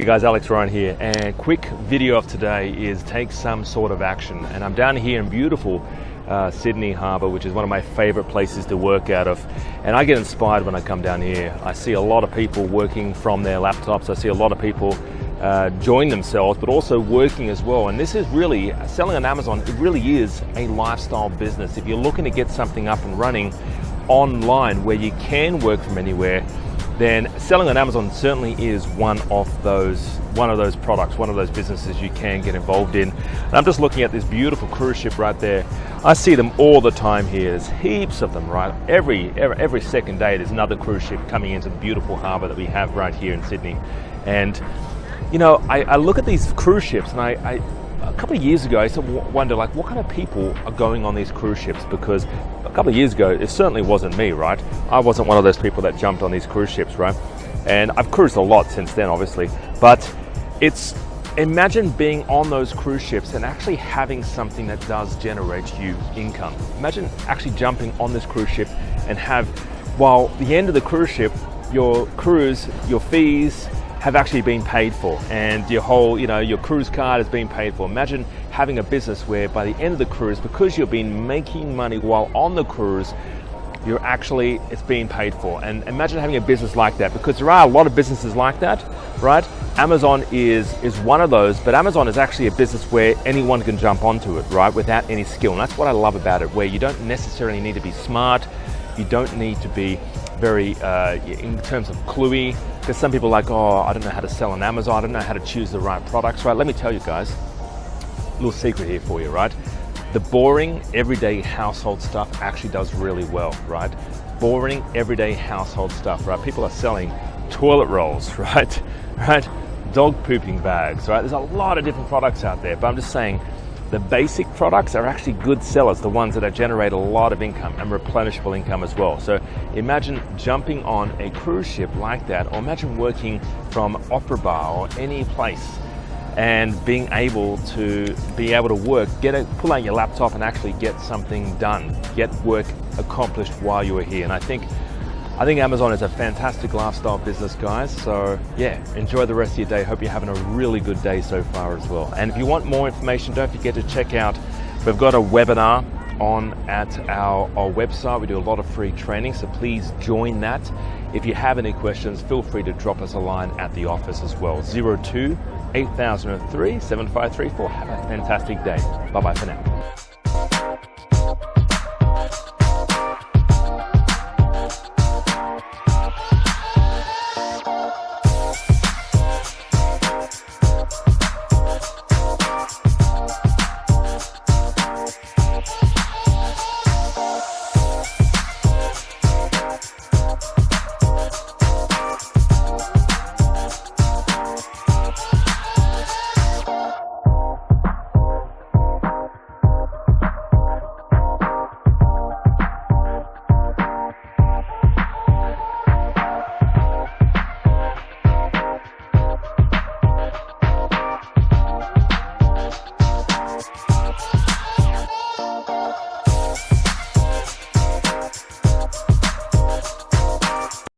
Hey guys, Alex Ryan here, and quick video of today is take some sort of action. And I'm down here in beautiful Sydney Harbour, which is one of my favorite places to work out of. And I get inspired when I come down here. I see a lot of people working from their laptops. I see a lot of people enjoying themselves, but also working as well. And this is really, selling on Amazon, it really is a lifestyle business. If you're looking to get something up and running online where you can work from anywhere, then selling on Amazon certainly is one of those products, one of those businesses you can get involved in. And I'm just looking at this beautiful cruise ship right there. I see them all the time here. There's heaps of them, right? Every second day there's another cruise ship coming into the beautiful harbour that we have right here in Sydney. And you know, I look at these cruise ships, and I a couple of years ago I used to wonder, like, what kind of people are going on these cruise ships? Because a couple of years ago it certainly wasn't me, right? I wasn't one of those people that jumped on these cruise ships, right? And I've cruised a lot since then, obviously, but imagine being on those cruise ships and actually having something that does generate you income. Imagine actually jumping on this cruise ship and while the end of the cruise ship, your cruise, your fees have actually been paid for, and your whole, your cruise card has been paid for. Imagine having a business where by the end of the cruise, because you've been making money while on the cruise, it's being paid for. And imagine having a business like that, because there are a lot of businesses like that, right? Amazon is one of those, but Amazon is actually a business where anyone can jump onto it, right? Without any skill. And that's what I love about it, where you don't necessarily need to be smart. You don't need to be very, in terms of cluey, because some people are like, oh, I don't know how to sell on Amazon, I don't know how to choose the right products, right? Let me tell you guys, a little secret here for you, right? The boring, everyday household stuff actually does really well, right? Boring, everyday household stuff, right? People are selling toilet rolls, right? Dog pooping bags, right? There's a lot of different products out there, but I'm just saying, the basic products are actually good sellers, the ones that generate a lot of income and replenishable income as well. So imagine jumping on a cruise ship like that, or imagine working from Opera Bar or any place and being able to work, pull out your laptop and actually get something done, get work accomplished while you are here. And I think Amazon is a fantastic lifestyle business, guys. So yeah, enjoy the rest of your day. Hope you're having a really good day so far as well. And if you want more information, don't forget to check out, we've got a webinar on at our website. We do a lot of free training, so please join that. If you have any questions, feel free to drop us a line at the office as well. 02 8003 7534. Have a fantastic day. Bye-bye for now.